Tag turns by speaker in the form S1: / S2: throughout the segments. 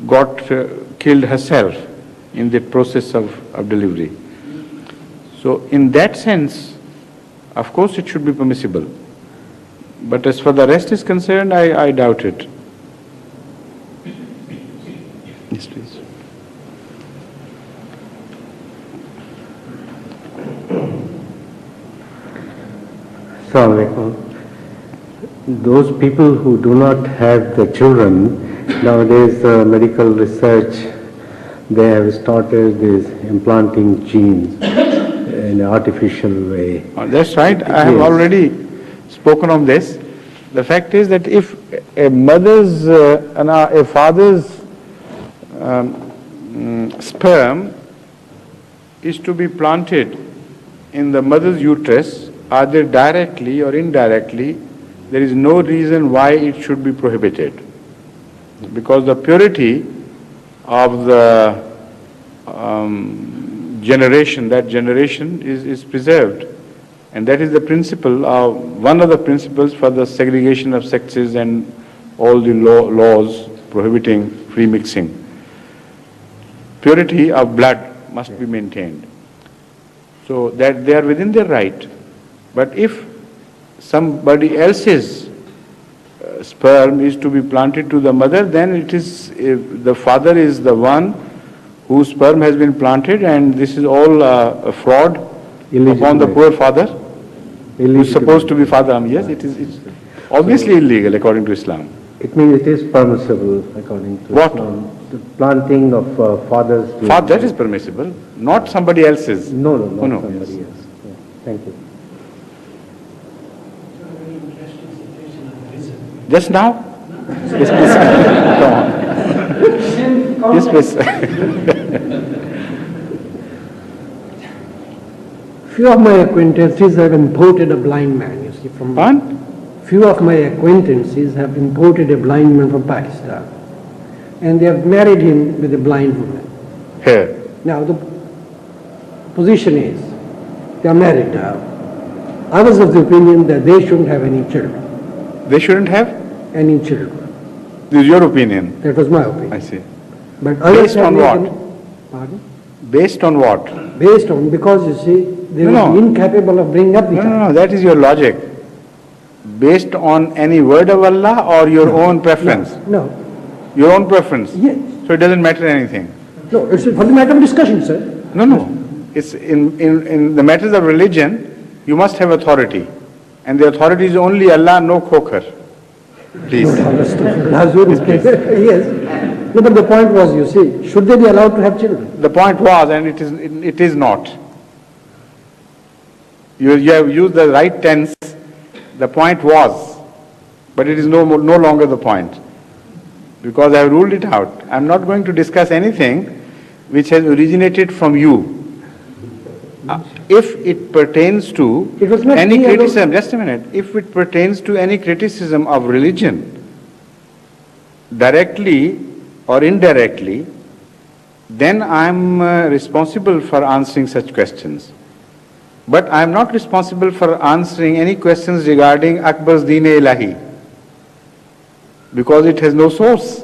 S1: got killed herself in the process of delivery. So in that sense, of course it should be permissible. But as far the rest is concerned, I doubt it. Yes, please.
S2: Assalamu alaikum. Those people who do not have the children, nowadays medical research, they have started this implanting genes in an artificial way.
S1: That's right. I have already spoken on this. The fact is that if a mother's and a father's sperm is to be planted in the mother's uterus, either directly or indirectly, there is no reason why it should be prohibited. Because the purity of the generation, that generation is preserved. And that is the principle, one of the principles for the segregation of sexes and all the laws prohibiting free mixing. Purity of blood must be maintained. So that they are within their right. But if somebody else's sperm is to be planted to the mother, then it is, the father is the one whose sperm has been planted, and this is all a fraud upon the poor father who is supposed to be father. Yes, it's obviously illegal according to Islam.
S2: It means it is permissible according to
S1: What?
S2: Islam. The planting of fathers.
S1: That is permissible, not somebody else's.
S2: No, not
S1: no,
S2: somebody
S1: yes.
S2: else. Yeah. Thank you.
S1: Just now? Yes, please. Come on. Yes, please.
S3: Few of my acquaintances have imported a blind man, you see, from...
S1: Pardon?
S3: Few of my acquaintances have imported a blind man from Pakistan. And they have married him with a blind woman.
S1: Here.
S3: Now, the position is, they are married now. I was of the opinion that they shouldn't have any children.
S1: They shouldn't have?
S3: Any children.
S1: This is your opinion.
S3: That was my opinion.
S1: I see.
S3: But
S1: Based on what?
S3: Pardon?
S1: Based on what?
S3: Based on, because you see, they were incapable of bringing up the child.
S1: No, that is your logic. Based on any word of Allah or your own preference?
S3: No.
S1: Your own preference?
S3: Yes.
S1: So it doesn't matter anything?
S3: No, it's for the matter of discussion, sir.
S1: No. It's in the matters of religion, you must have authority. And the authority is only Allah, no khokar. Please.
S3: Yes. No, but the point was, you see, should they be allowed to have children?
S1: The point was, and it is not. You have used the right tense. The point was, but it is no longer the point. Because I have ruled it out. I am not going to discuss anything which has originated from you. If it pertains to any criticism, just a minute, if it pertains to any criticism of religion, directly or indirectly, then I am responsible for answering such questions. But I am not responsible for answering any questions regarding Akbar's Deen-e-Ilahi, because it has no source.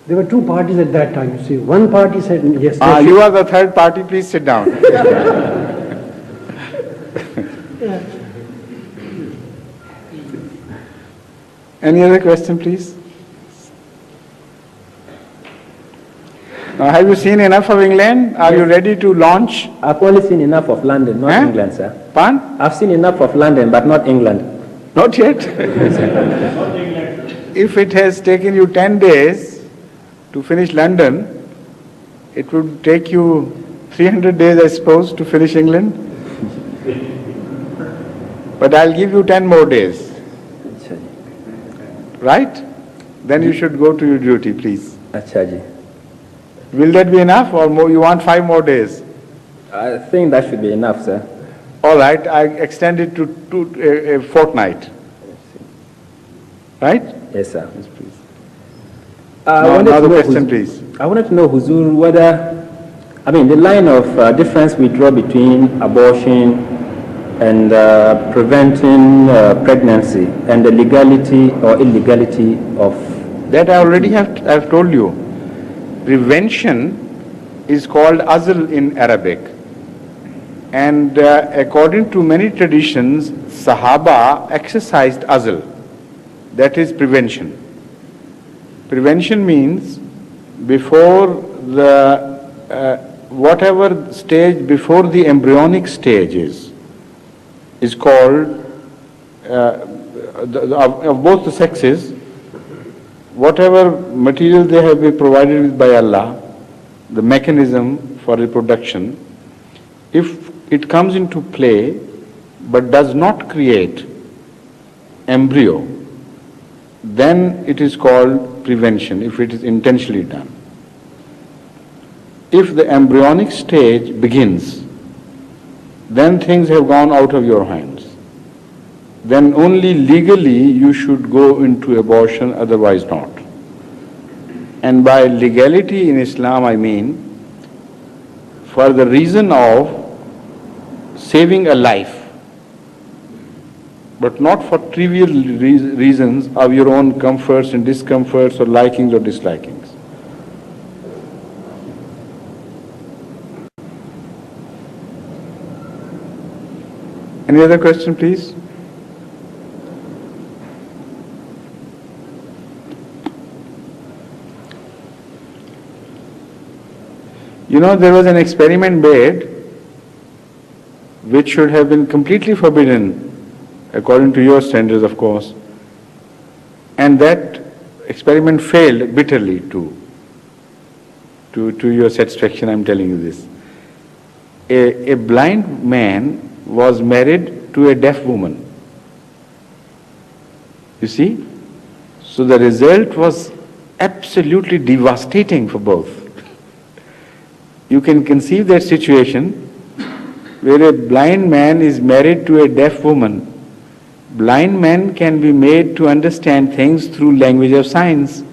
S3: There were two parties at that time, you see. One party said yes.
S1: You are the third party, please sit down. Any other question, please? Now, have you seen enough of England? Are you ready to launch?
S4: I've only seen enough of London, not England, sir.
S1: Pardon?
S4: I've seen enough of London, but not England.
S1: Not yet? If it has taken you 10 days to finish London, it would take you 300 days, I suppose, to finish England. But I'll give you 10 more days. Right? Then you should go to your duty, please.
S4: Achha ji.
S1: Will that be enough, or more, you want 5 more days?
S4: I think that should be enough, sir.
S1: All right, I extend it to a fortnight. Right?
S4: Yes, sir.
S1: Yes, please.
S4: Now
S1: the question, please.
S4: I wanted to know, Huzur, whether, the line of difference we draw between abortion and preventing pregnancy and the legality or illegality of
S1: That I have told you. Prevention is called azl in Arabic. And according to many traditions, Sahaba exercised azl. That is prevention. Prevention means before whatever stage before the embryonic stage is called of both the sexes, whatever material they have been provided with by Allah, the mechanism for reproduction, if it comes into play but does not create embryo, then it is called prevention if it is intentionally done. If the embryonic stage begins, then things have gone out of your hands. Then only legally you should go into abortion, otherwise not. And by legality in Islam I mean for the reason of saving a life, but not for trivial reasons of your own comforts and discomforts or likings or dislikings. Any other question, please? You know, there was an experiment made which should have been completely forbidden according to your standards, of course, and that experiment failed bitterly to your satisfaction. I'm telling you this. A blind man was married to a deaf woman. You see? So the result was absolutely devastating for both. You can conceive that situation where a blind man is married to a deaf woman. Blind man can be made to understand things through language of signs.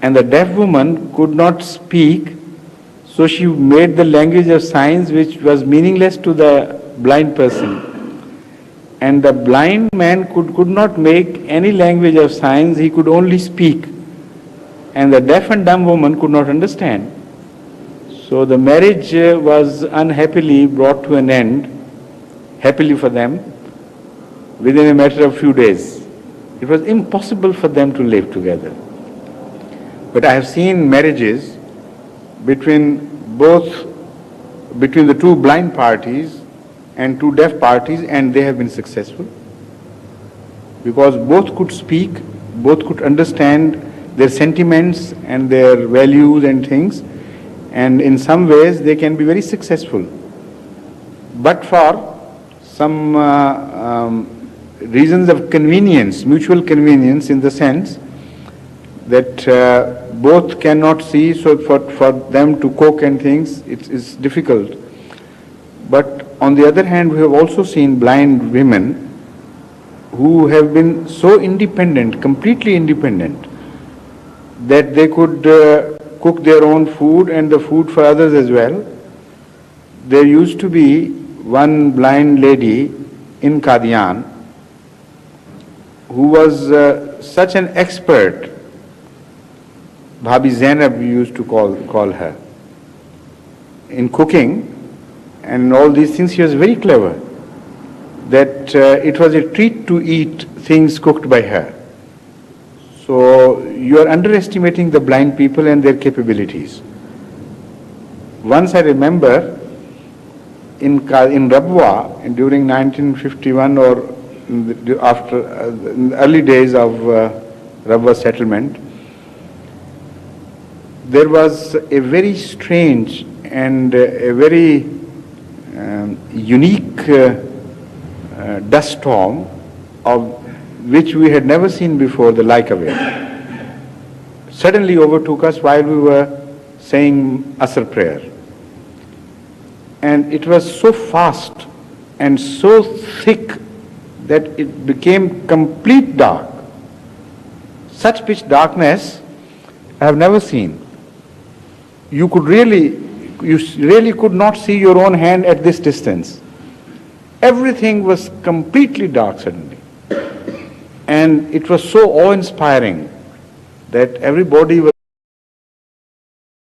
S1: And the deaf woman could not speak, so she made the language of signs which was meaningless to the blind person. And the blind man could not make any language of signs, he could only speak. And the deaf and dumb woman could not understand. So the marriage was unhappily brought to an end, happily for them, within a matter of few days. It was impossible for them to live together. But I have seen marriages between the two blind parties and two deaf parties, and they have been successful. Because both could speak, both could understand their sentiments and their values and things, and in some ways they can be very successful. But for some reasons of convenience, mutual convenience, in the sense that both cannot see, so for them to cook and things, it is difficult. But on the other hand, we have also seen blind women who have been so independent, completely independent, that they could cook their own food and the food for others as well. There used to be one blind lady in Qadian who was such an expert. Bhabi Zainab, we used to call her, in cooking and all these things. She was very clever, that it was a treat to eat things cooked by her. So you are underestimating the blind people and their capabilities. Once I remember in Rabwa during 1951 or after in the early days of Rabwa settlement, there was a very strange and a very unique dust storm of which we had never seen before the like of it. Suddenly overtook us while we were saying Asr prayer. And it was so fast and so thick that it became complete dark. Such pitch darkness I have never seen. You really could not see your own hand at this distance. Everything was completely dark suddenly. And it was so awe-inspiring that everybody was